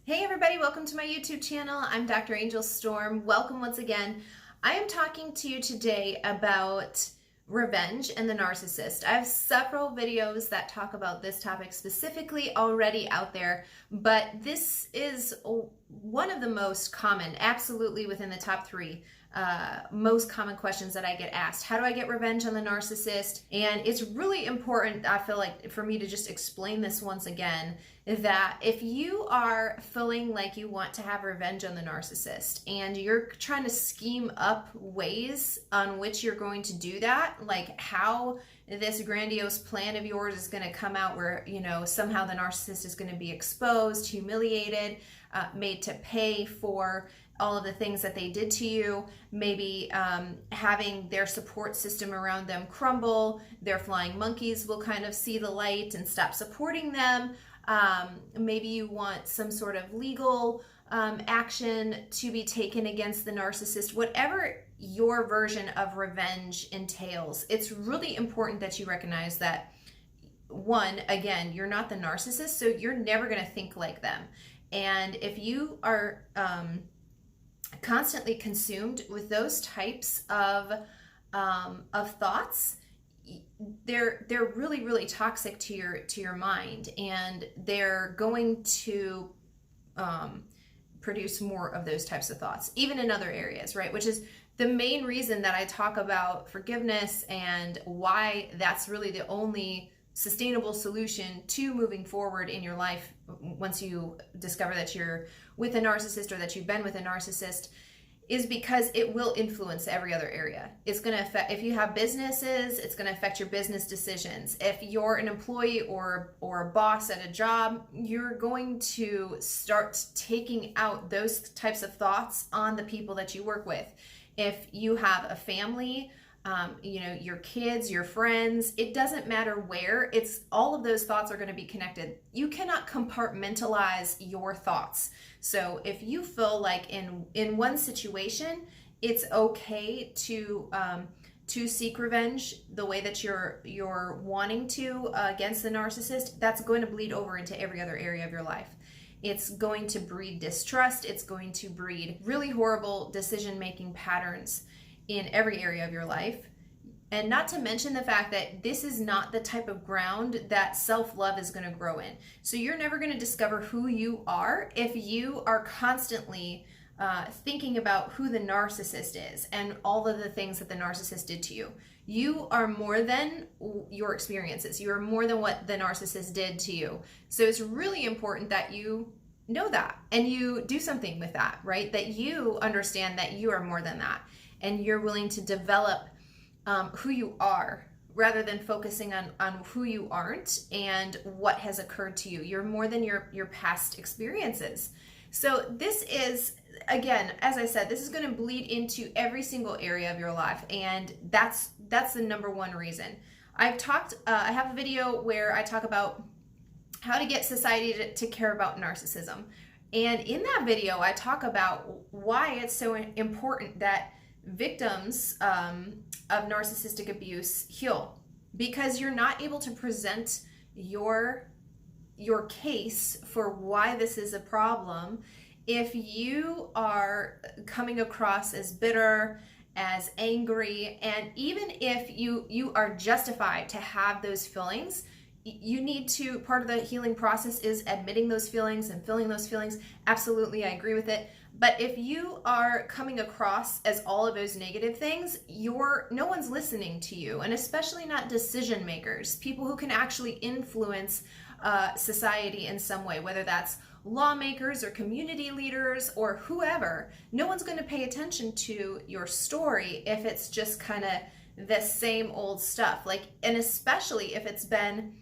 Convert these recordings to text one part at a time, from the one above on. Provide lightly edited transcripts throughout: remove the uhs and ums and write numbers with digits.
Hey everybody, welcome to my YouTube channel. I'm Dr. Angel Storm. Welcome once again. I am talking to you today about revenge and the narcissist. I have several videos that talk about this topic specifically already out there, but this is one of the most common, absolutely within the top three most common questions that I get asked. How do I get revenge on the narcissist? And it's really important, I feel like, for me to just explain this once again, that if you are feeling like you want to have revenge on the narcissist and you're trying to scheme up ways on which you're going to do that, like how this grandiose plan of yours is going to come out where, somehow the narcissist is going to be exposed, humiliated, made to pay for all of the things that they did to you, maybe having their support system around them crumble, their flying monkeys will kind of see the light and stop supporting them. Maybe you want some sort of legal action to be taken against the narcissist. Whatever your version of revenge entails, it's really important that you recognize that, one, again, you're not the narcissist, so you're never going to think like them. And if you are constantly consumed with those types of thoughts, they're really, really toxic to your mind, and they're going to produce more of those types of thoughts, even in other areas, right? Which is the main reason that I talk about forgiveness and why that's really the only sustainable solution to moving forward in your life once you discover that you're with a narcissist or that you've been with a narcissist, is because it will influence every other area. It's going to affect, if you have businesses, it's going to affect your business decisions. If you're an employee or a boss at a job, you're going to start taking out those types of thoughts on the people that you work with. If you have a family, your kids, your friends, it doesn't matter where, it's all of those thoughts are going to be connected. You cannot compartmentalize your thoughts. So if you feel like in one situation, it's okay to seek revenge the way that you're wanting to against the narcissist, that's going to bleed over into every other area of your life. It's going to breed distrust. It's going to breed really horrible decision-making patterns in every area of your life. And not to mention the fact that this is not the type of ground that self-love is going to grow in. So you're never going to discover who you are if you are constantly thinking about who the narcissist is and all of the things that the narcissist did to you. You are more than your experiences. You are more than what the narcissist did to you. So it's really important that you know that and you do something with that, right? That you understand that you are more than that. And you're willing to develop who you are rather than focusing on who you aren't and what has occurred to you. You're more than your past experiences. So this is, again, as I said, this is going to bleed into every single area of your life, and that's the number one reason. I have a video where I talk about how to get society to care about narcissism. And in that video, I talk about why it's so important that victims of narcissistic abuse heal, because you're not able to present your case for why this is a problem if you are coming across as bitter, as angry, and even if you are justified to have those feelings. You need to, part of the healing process is admitting those feelings and feeling those feelings. Absolutely, I agree with it. But if you are coming across as all of those negative things, no one's listening to you, and especially not decision makers, people who can actually influence society in some way, whether that's lawmakers or community leaders or whoever. No one's going to pay attention to your story if it's just kind of the same old stuff. And especially if it's been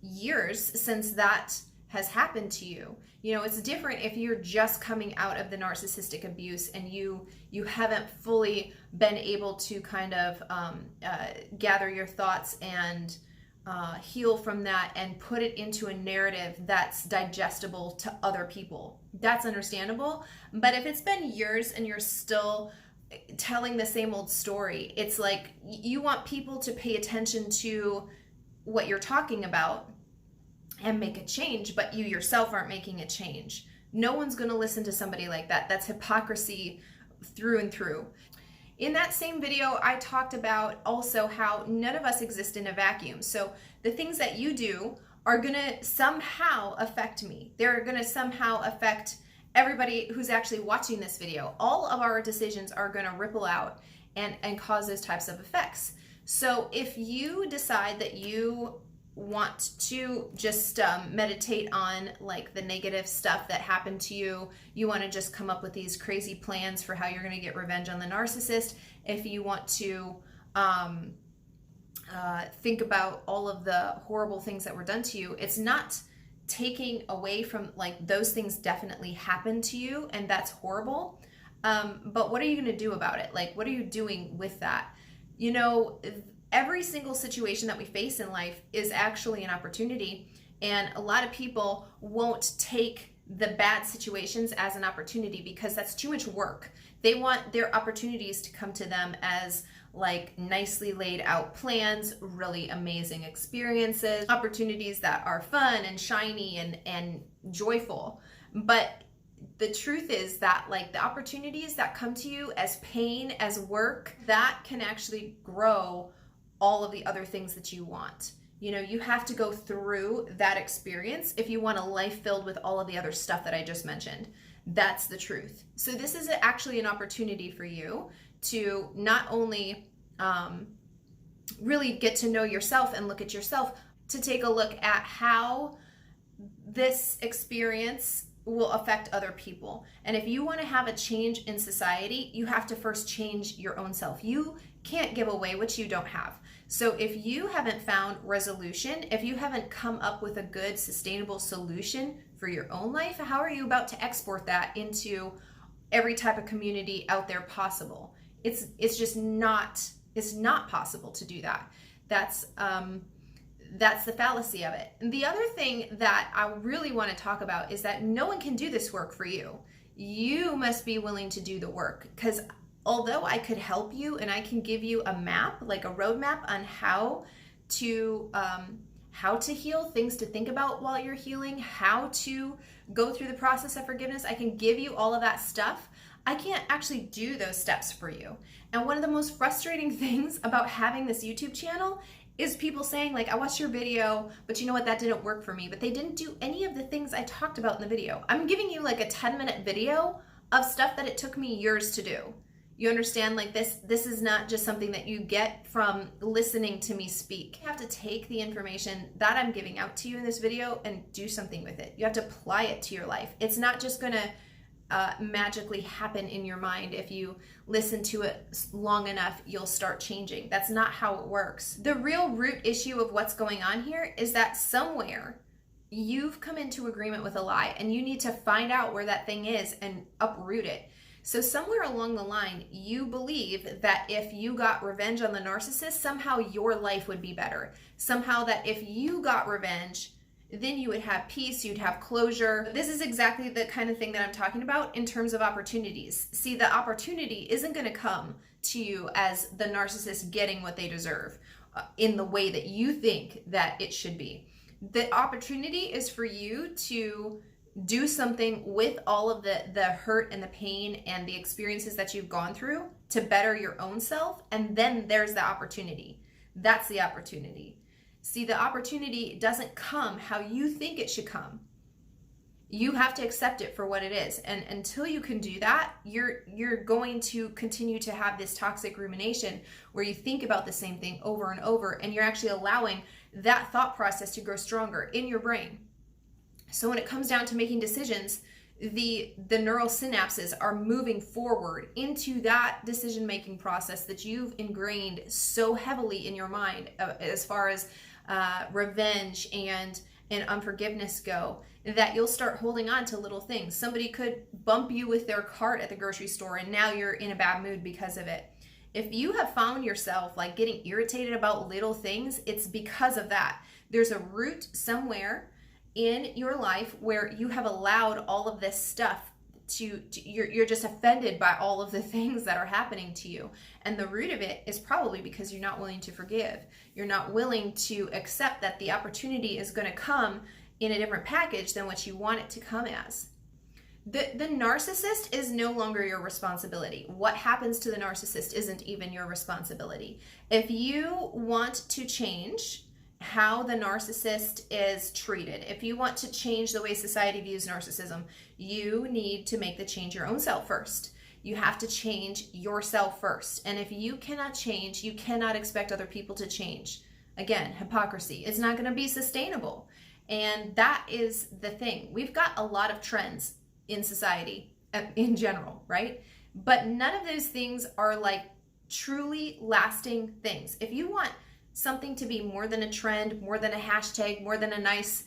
years since that has happened to you. It's different if you're just coming out of the narcissistic abuse and you haven't fully been able to kind of gather your thoughts and heal from that and put it into a narrative that's digestible to other people. That's understandable. But if it's been years and you're still telling the same old story, it's like you want people to pay attention to what you're talking about and make a change, but you yourself aren't making a change. No one's going to listen to somebody like that. That's hypocrisy through and through. In that same video, I talked about also how none of us exist in a vacuum. So the things that you do are going to somehow affect me. They're going to somehow affect everybody who's actually watching this video. All of our decisions are going to ripple out and cause those types of effects. So if you decide that you want to just meditate on like the negative stuff that happened to you, you want to just come up with these crazy plans for how you're going to get revenge on the narcissist, if you want to think about all of the horrible things that were done to you, it's not taking away from, like, those things definitely happened to you and that's horrible, but what are you going to do about it? Like, what are you doing with that? You know, every single situation that we face in life is actually an opportunity, and a lot of people won't take the bad situations as an opportunity because that's too much work. They want their opportunities to come to them as like nicely laid out plans, really amazing experiences, opportunities that are fun and shiny and joyful. But the truth is that, like, the opportunities that come to you as pain, as work, that can actually grow all of the other things that you want. You know, you have to go through that experience if you want a life filled with all of the other stuff that I just mentioned. That's the truth. So this is actually an opportunity for you to not only really get to know yourself and look at yourself, to take a look at how this experience will affect other people. And if you want to have a change in society, you have to first change your own self. You can't give away what you don't have. So if you haven't found resolution, if you haven't come up with a good, sustainable solution for your own life, how are you about to export that into every type of community out there possible? It's just not, it's not possible to do that. That's the fallacy of it. And the other thing that I really want to talk about is that no one can do this work for you. You must be willing to do the work, because although I could help you and I can give you a map, like a roadmap on how to heal, things to think about while you're healing, how to go through the process of forgiveness, I can give you all of that stuff. I can't actually do those steps for you. And one of the most frustrating things about having this YouTube channel is people saying, like, I watched your video, but you know what, that didn't work for me. But they didn't do any of the things I talked about in the video. I'm giving you like a 10-minute video of stuff that it took me years to do. You understand? Like, this is not just something that you get from listening to me speak. You have to take the information that I'm giving out to you in this video and do something with it. You have to apply it to your life. It's not just gonna magically happen in your mind. If you listen to it long enough, you'll start changing. That's not how it works. The real root issue of what's going on here is that somewhere you've come into agreement with a lie, and you need to find out where that thing is and uproot it. So somewhere along the line, you believe that if you got revenge on the narcissist, somehow your life would be better. Somehow that if you got revenge, then you would have peace, you'd have closure. This is exactly the kind of thing that I'm talking about in terms of opportunities. See, the opportunity isn't going to come to you as the narcissist getting what they deserve in the way that you think that it should be. The opportunity is for you to do something with all of the hurt and the pain and the experiences that you've gone through to better your own self, and then there's the opportunity. That's the opportunity. See, the opportunity doesn't come how you think it should come. You have to accept it for what it is. And until you can do that, you're going to continue to have this toxic rumination where you think about the same thing over and over, and you're actually allowing that thought process to grow stronger in your brain. So when it comes down to making decisions, the neural synapses are moving forward into that decision-making process that you've ingrained so heavily in your mind as far as revenge and unforgiveness go, that you'll start holding on to little things. Somebody could bump you with their cart at the grocery store, and now you're in a bad mood because of it. If you have found yourself like getting irritated about little things, it's because of that. There's a root somewhere in your life where you have allowed all of this stuff you're just offended by all of the things that are happening to you. And the root of it is probably because you're not willing to forgive. You're not willing to accept that the opportunity is going to come in a different package than what you want it to come as. The narcissist is no longer your responsibility. What happens to the narcissist isn't even your responsibility. If you want to change how the narcissist is treated, if you want to change the way society views narcissism, you need to make the change your own self first. You have to change yourself first. And if you cannot change, you cannot expect other people to change. Again, hypocrisy. It's not going to be sustainable. And that is the thing. We've got a lot of trends in society in general, right? But none of those things are like truly lasting things. If you want something to be more than a trend, more than a hashtag, more than a nice,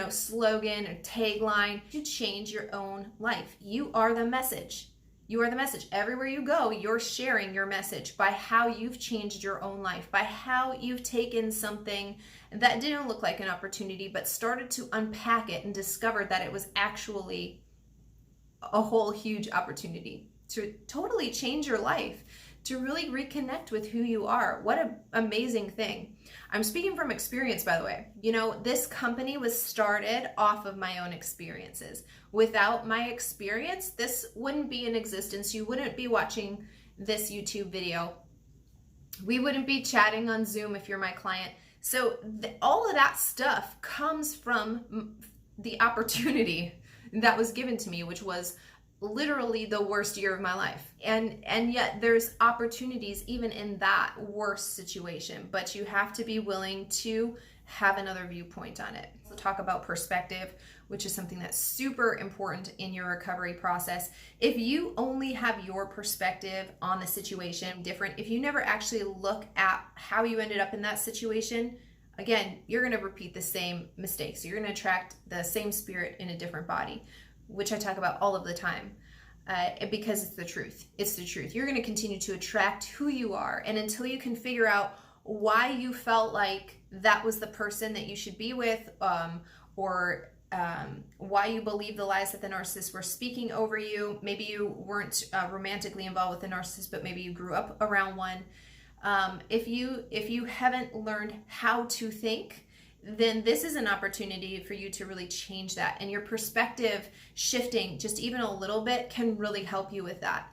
slogan or tagline, you change your own life. You are the message. You are the message. Everywhere you go, you're sharing your message by how you've changed your own life, by how you've taken something that didn't look like an opportunity, but started to unpack it and discovered that it was actually a whole huge opportunity to totally change your life, to really reconnect with who you are. What an amazing thing. I'm speaking from experience, by the way. This company was started off of my own experiences. Without my experience, this wouldn't be in existence. You wouldn't be watching this YouTube video. We wouldn't be chatting on Zoom if you're my client. So all of that stuff comes from the opportunity that was given to me, which was literally the worst year of my life. And yet there's opportunities even in that worst situation, but you have to be willing to have another viewpoint on it. We'll talk about perspective, which is something that's super important in your recovery process. If you only have your perspective on the situation different, if you never actually look at how you ended up in that situation, again, you're going to repeat the same mistakes. You're going to attract the same spirit in a different body, which I talk about all of the time, because it's the truth. It's the truth. You're going to continue to attract who you are. And until you can figure out why you felt like that was the person that you should be with, or why you believe the lies that the narcissists were speaking over you. Maybe you weren't romantically involved with the narcissist, but maybe you grew up around one. If you haven't learned how to think, then this is an opportunity for you to really change that. And your perspective shifting just even a little bit can really help you with that.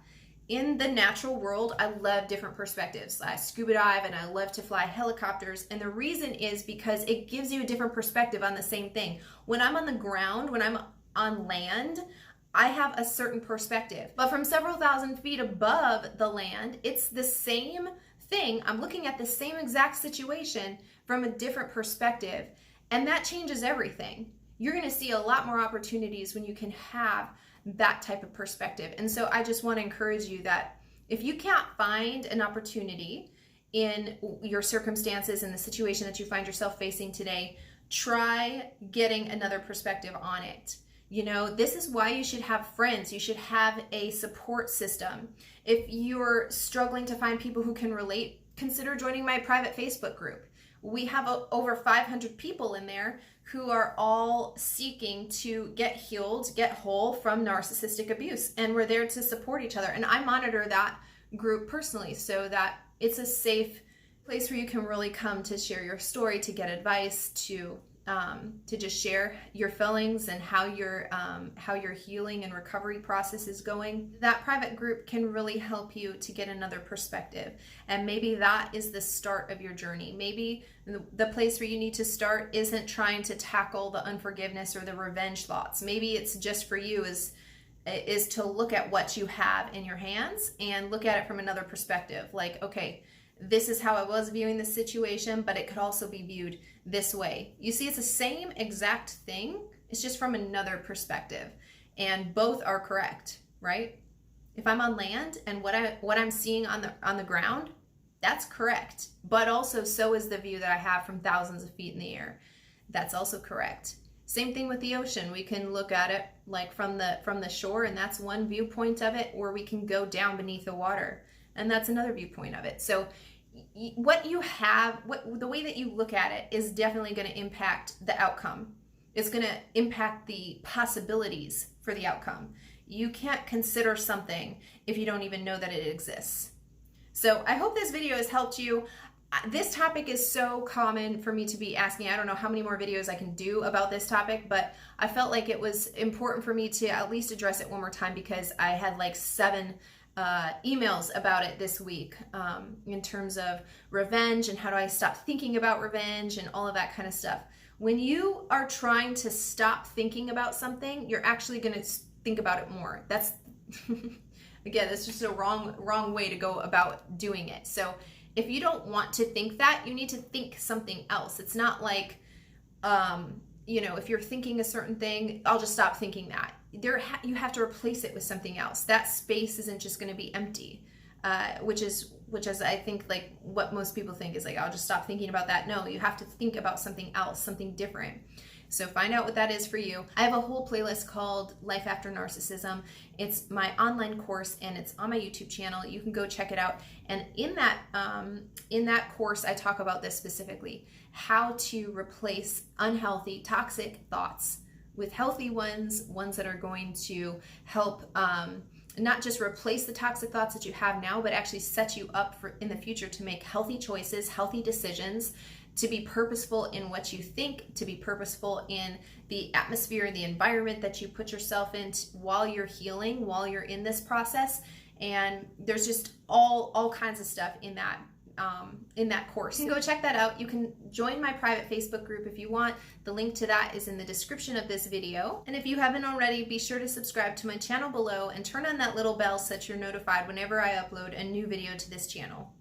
In the natural world, I love different perspectives. I scuba dive and I love to fly helicopters. And the reason is because it gives you a different perspective on the same thing. When I'm on the ground, when I'm on land, I have a certain perspective. But from several thousand feet above the land, it's the same thing. I'm looking at the same exact situation from a different perspective. And that changes everything. You're going to see a lot more opportunities when you can have that type of perspective. And so I just want to encourage you that if you can't find an opportunity in your circumstances and the situation that you find yourself facing today, try getting another perspective on it. This is why you should have friends. You should have a support system. If you're struggling to find people who can relate, consider joining my private Facebook group. We have over 500 people in there who are all seeking to get healed, get whole from narcissistic abuse. And we're there to support each other. And I monitor that group personally so that it's a safe place where you can really come to share your story, to get advice, to just share your feelings and how your healing and recovery process is going. That private group can really help you to get another perspective. And maybe that is the start of your journey. Maybe the place where you need to start isn't trying to tackle the unforgiveness or the revenge thoughts. Maybe it's just for you is to look at what you have in your hands and look at it from another perspective. Like, okay, this is how I was viewing the situation, but it could also be viewed this way. You see, it's the same exact thing. It's just from another perspective, and both are correct, right? If I'm on land and what I'm seeing on the ground, that's correct. But also, so is the view that I have from thousands of feet in the air. That's also correct. Same thing with the ocean. We can look at it like from the shore, and that's one viewpoint of it, or we can go down beneath the water, and that's another viewpoint of it. So what you have, the way that you look at it is definitely going to impact the outcome. It's going to impact the possibilities for the outcome. You can't consider something if you don't even know that it exists. So I hope this video has helped you. this topic is so common for me to be asking. I don't know how many more videos I can do about this topic, but I felt like it was important for me to at least address it one more time because I had like 7 emails about it this week in terms of revenge and how do I stop thinking about revenge and all of that kind of stuff. When you are trying to stop thinking about something, you're actually going to think about it more. That's again, that's just a wrong way to go about doing it. So if you don't want to think that, you need to think something else. It's not like, if you're thinking a certain thing, I'll just stop thinking that. You have to replace it with something else. That space isn't just going to be empty, which is I think like what most people think is like, I'll just stop thinking about that. No, you have to think about something else, something different. So find out what that is for you. I have a whole playlist called Life After Narcissism. It's my online course and it's on my YouTube channel. You can go check it out. And in that course, I talk about this specifically, how to replace unhealthy, toxic thoughts with healthy ones that are going to help not just replace the toxic thoughts that you have now, but actually set you up for in the future to make healthy choices, healthy decisions, to be purposeful in what you think, to be purposeful in the atmosphere and the environment that you put yourself in while you're healing, while you're in this process. And there's just all kinds of stuff in that course. You can go check that out. You can join my private Facebook group if you want. The link to that is in the description of this video. And if you haven't already, be sure to subscribe to my channel below and turn on that little bell so that you're notified whenever I upload a new video to this channel.